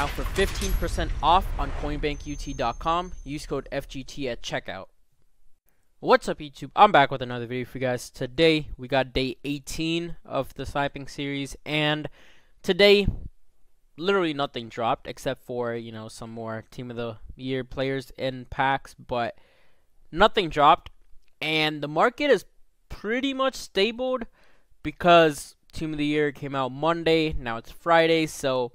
now for 15% off on coinbankut.com. Use code FGT at checkout. What's up, YouTube? I'm back with another video for you guys. Today we got day 18 of the sniping series, and today literally nothing dropped except for, some more team of the year players in packs, but nothing dropped, and the market is pretty much stabled because team of the year came out Monday. Now it's Friday, so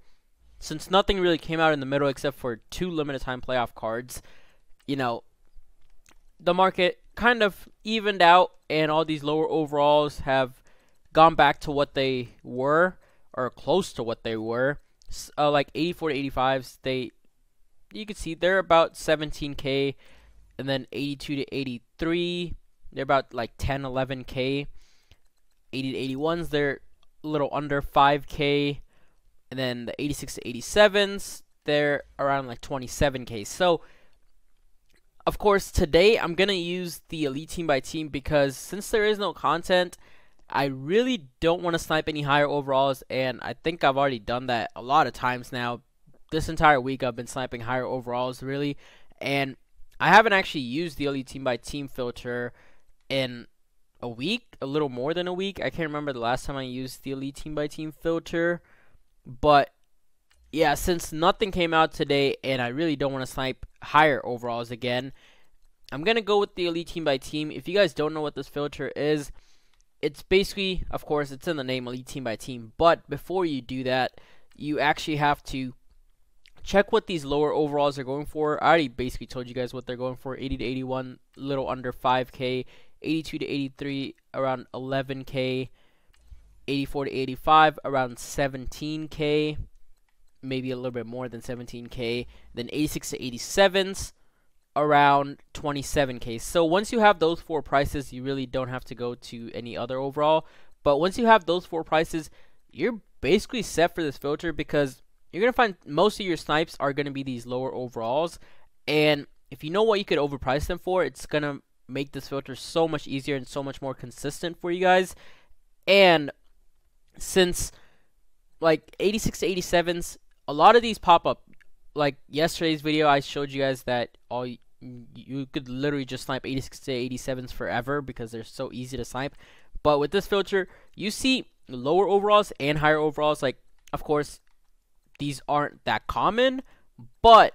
since nothing really came out in the middle except for 2 limited time playoff cards, the market kind of evened out, and all these lower overalls have gone back to what they were, or close to what they were. Like 84 to 85s, you can see they're about 17k, and then 82 to 83, they're about like 10, 11k. 80 to 81s, they're a little under 5k, and then the 86 to 87s, they're around like 27k. So of course today I'm gonna use the elite team by team because since there is no content, I really don't want to snipe any higher overalls, and I think I've already done that a lot of times now. This entire week I've been sniping higher overalls really, and I haven't actually used the elite team by team filter in a week, a little more than a week. I can't remember the last time I used the elite team by team filter, but yeah, since nothing came out today and I really don't want to snipe higher overalls again, I'm gonna go with the elite team by team. If you guys don't know what this filter is, it's basically, of course, it's in the name, elite team by team, but before you do that, you actually have to check what these lower overalls are going for. I already basically told you guys what they're going for. 80 to 81, a little under 5k. 82 to 83, around 11k. 84 to 85, around 17k. Maybe a little bit more than 17k. Then 86 to 87s, around 27k. So once you have those 4 prices, you really don't have to go to any other overall. But once you have those 4 prices, you're basically set for this filter, because you're going to find most of your snipes are going to be these lower overalls. And if you know what you could overprice them for, it's going to make this filter so much easier and so much more consistent for you guys. And since like 86 to 87s, a lot of these pop up. Like yesterday's video, I showed you guys that you could literally just snipe 86 to 87s forever because they're so easy to snipe. But with this filter, you see lower overalls and higher overalls. Like, of course, these aren't that common, but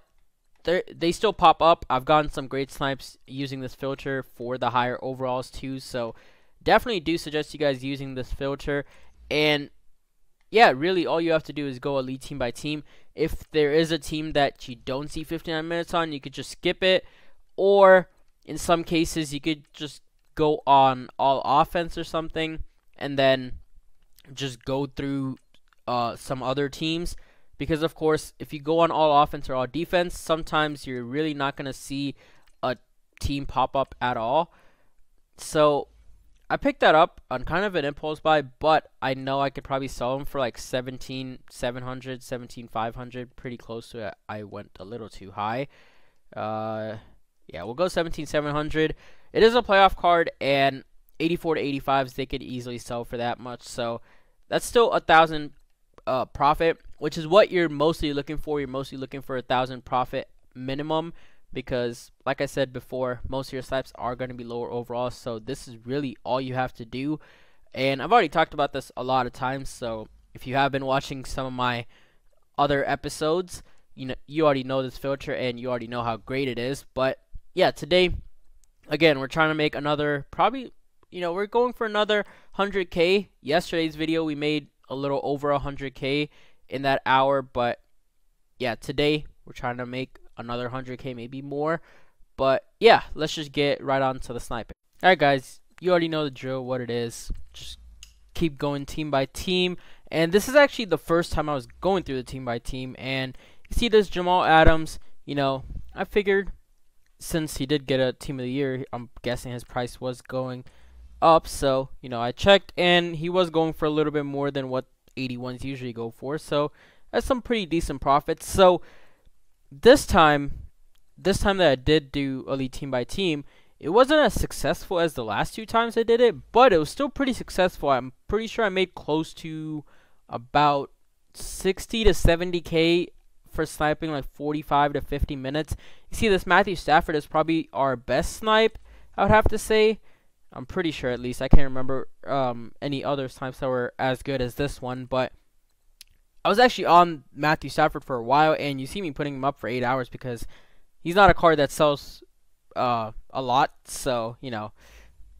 they still pop up. I've gotten some great snipes using this filter for the higher overalls too, so definitely do suggest you guys using this filter. And yeah, really all you have to do is go elite team by team. If there is a team that you don't see 59 minutes on, you could just skip it, or in some cases you could just go on all offense or something and then just go through some other teams. Because, of course, if you go on all offense or all defense, sometimes you're really not going to see a team pop up at all. So, I picked that up on kind of an impulse buy, but I know I could probably sell them for like 17,700, 17,500, pretty close to it. I went a little too high. Yeah, we'll go 17,700. It is a playoff card, and 84 to 85s, they could easily sell for that much. So, that's still 1,000 profit, which is what you're mostly looking for. You're mostly looking for 1,000 profit minimum, because like I said before, most of your snipes are going to be lower overall. So this is really all you have to do, and I've already talked about this a lot of times. So if you have been watching some of my other episodes, you already know this filter and you already know how great it is. But yeah, today again we're trying to make another, probably we're going for another 100k. Yesterday's video we made a little over 100k in that hour, but yeah, today we're trying to make another 100k, maybe more. But yeah, let's just get right on to the sniping. Alright guys, you already know the drill, what it is. Just keep going team by team, and this is actually the first time I was going through the team by team. And you see this Jamal Adams, I figured since he did get a team of the year, I'm guessing his price was going up. So I checked, and he was going for a little bit more than what 81s usually go for, so that's some pretty decent profits. So this time that I did do elite team by team, it wasn't as successful as the last 2 times I did it, but it was still pretty successful. I'm pretty sure I made close to about 60 to 70k for sniping, like 45 to 50 minutes. You see, this Matthew Stafford is probably our best snipe, I would have to say. I'm pretty sure, at least. I can't remember any other snipes that were as good as this one, but I was actually on Matthew Stafford for a while, and you see me putting him up for 8 hours because he's not a card that sells a lot, so, you know,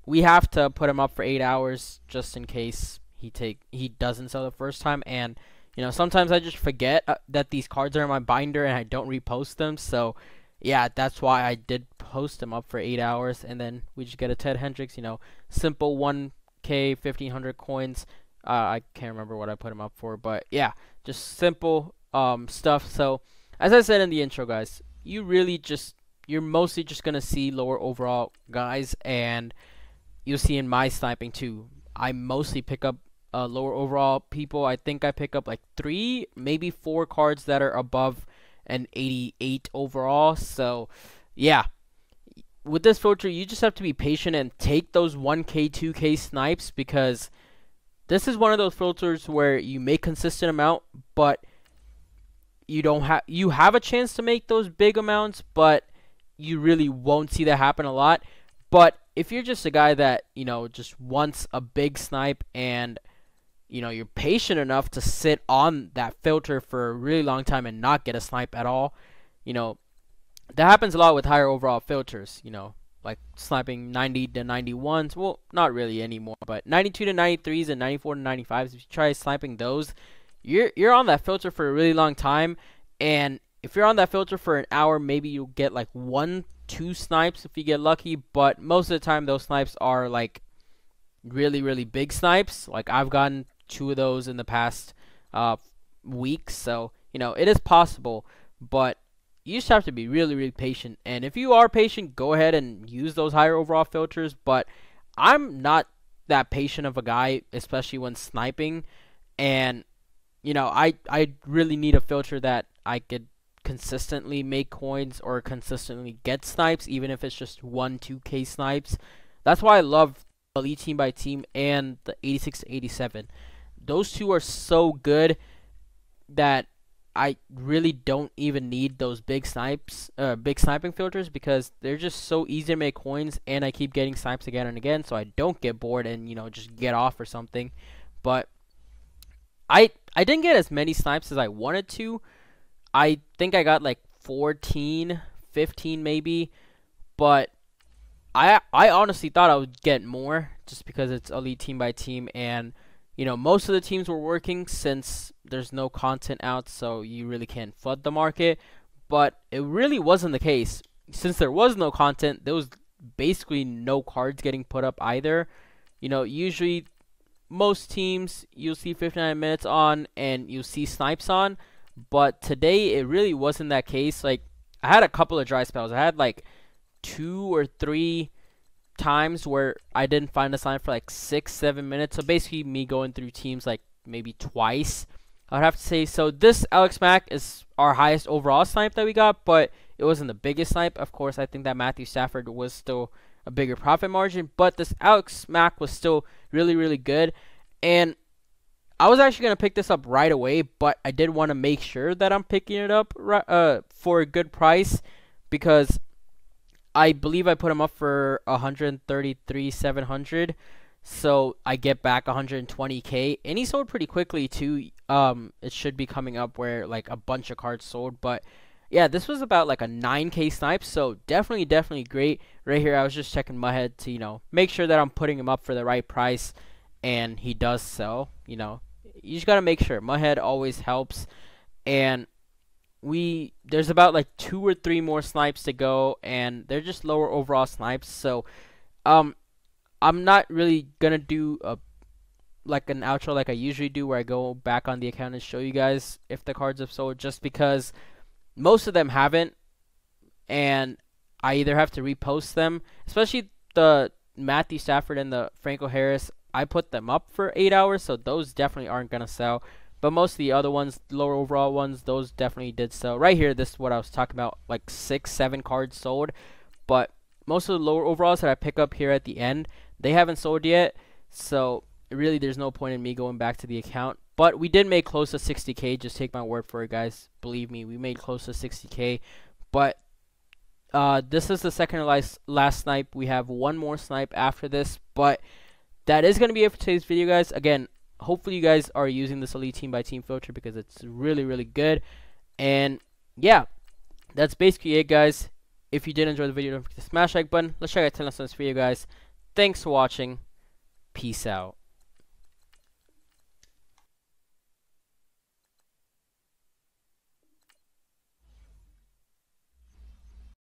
we have to put him up for 8 hours just in case he doesn't sell the first time. And you know, sometimes I just forget that these cards are in my binder and I don't repost them. So yeah, that's why I did post them up for 8 hours, and then we just get a Ted Hendricks, you know, simple 1K 1500 coins. I can't remember what I put him up for, but yeah, just simple stuff. So as I said in the intro, guys, you're mostly just gonna see lower overall guys, and you'll see in my sniping too, I mostly pick up lower overall people. I think I pick up like 3, maybe 4 cards that are above an 88 overall. So yeah, with this filter, you just have to be patient and take those 1K, 2K snipes, because this is one of those filters where you make consistent amount, but you have a chance to make those big amounts, but you really won't see that happen a lot. But if you're just a guy that, you know, just wants a big snipe, and you know, you're patient enough to sit on that filter for a really long time and not get a snipe at all, you know, that happens a lot with higher overall filters, you know, like sniping 90 to 91s. Well, not really anymore, but 92 to 93s and 94 to 95s. If you try sniping those, you're on that filter for a really long time, and if you're on that filter for an hour, maybe you'll get like 1-2 snipes if you get lucky, but most of the time those snipes are like really big snipes. Like I've gotten 2 of those in the past week, so you know, it is possible, but you just have to be really patient. And if you are patient, go ahead and use those higher overall filters, but I'm not that patient of a guy, especially when sniping. And you know, I really need a filter that I could consistently make coins or consistently get snipes, even if it's just 1-2K snipes. That's why I love Elite Team by Team and the 86 to 87. Those two are so good that I really don't even need those big sniping filters, because they're just so easy to make coins, and I keep getting snipes again and again, so I don't get bored and, you know, just get off or something. But I didn't get as many snipes as I wanted to. I think I got like 14, 15 maybe, but I honestly thought I would get more, just because it's Elite Team by Team, and you know, most of the teams were working since there's no content out, so you really can't flood the market. But it really wasn't the case. Since there was no content, there was basically no cards getting put up either. You know, usually most teams you'll see 59 minutes on and you'll see snipes on, but today it really wasn't that case. Like I had a couple of dry spells. I had like 2 or 3 times where I didn't find a snipe for like 6-7 minutes. So basically me going through teams like maybe twice, I would have to say. So this Alex Mack is our highest overall snipe that we got, but it wasn't the biggest snipe. Of course, I think that Matthew Stafford was still a bigger profit margin, but this Alex Mack was still really good. And I was actually going to pick this up right away, but I did want to make sure that I'm picking it up for a good price, because I believe I put him up for 133,700, so I get back 120K, and he sold pretty quickly too. It should be coming up where like a bunch of cards sold, but yeah, this was about like a 9K snipe, so definitely great. Right here, I was just checking my head to, you know, make sure that I'm putting him up for the right price, and he does sell. You know, you just gotta make sure. My head always helps, and there's about like 2 or 3 more snipes to go, and they're just lower overall snipes. So I'm not really gonna do like an outro like I usually do, where I go back on the account and show you guys if the cards have sold, just because most of them haven't, and I either have to repost them, especially the Matthew Stafford and the Franco Harris. I put them up for 8 hours, so those definitely aren't gonna sell. But most of the other ones, lower overall ones, those definitely did sell. Right here, this is what I was talking about, like 6-7 cards sold. But most of the lower overalls that I pick up here at the end, they haven't sold yet. So really, there's no point in me going back to the account But we did make close to 60k. Just take my word for it, guys. Believe me, we made close to 60k. But this is the second to last snipe. We have one more snipe after this. But that is going to be it for today's video, guys. Again, hopefully you guys are using this elite team by team filter because it's really, really good. And yeah, that's basically it, guys. If you did enjoy the video, don't forget to smash the like button. Let's check out 10 lessons for you guys. Thanks for watching. Peace out.